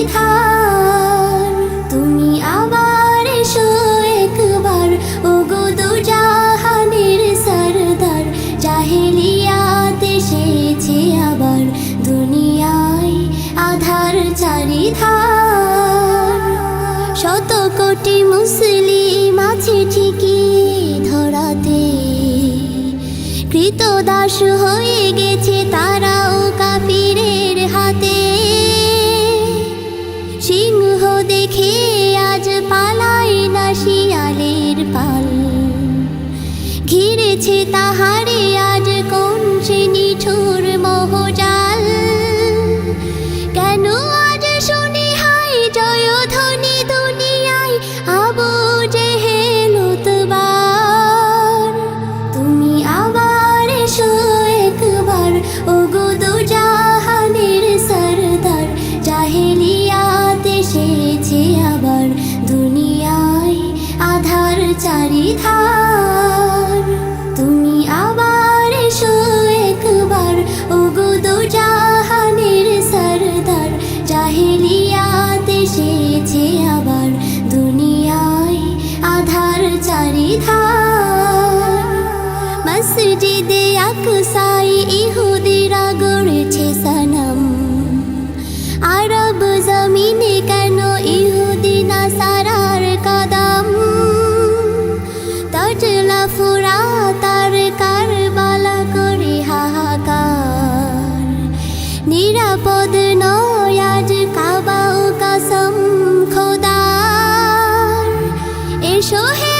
চারিধার। তুমি আবার এসো একবার, ওগো দুজাহানের সরদার। জাহেলিয়াত এসেছে আবার, দুনিয়ায় আধার চারিধার। শত কোটি মুসলিম আছে ঠিকই ধরাতে, কৃতদাস হয়ে গেছে তারাও কাফিরের হাতে। সিংহ দেখে আজ পালায় না শিয়ালের পাল, ঘিরেছে তাহারে আজ কোন সে নিঠুর মোহজাল। কেন আজ শুনি হায় জয়ধ্বনি দুনিয়ায়, আবু জেহেল উতবার। তুমি আবার এসো একবার, ওগো দুজাহানের সরদার। জাহেলিয়াত এসেছে আবার, দুনিয়ায় আধার চারিধার। তুমি আবার এসো একবার, ওগো দুজাহানের সরদার। জাহেলিয়াত এসেছে আবার, দুনিয়ায় আধার চারিধার। মসজিদে আকসায় ইহুদিরা গড়েছে সনম, আরব জমিনে কেন ইহুদি নাসারার কদম। তজলা ফুরাত আর কারবালা করে হাহাকার, নিরাপদ নয় আজ কাবা ও কসম খোদার। এসো হে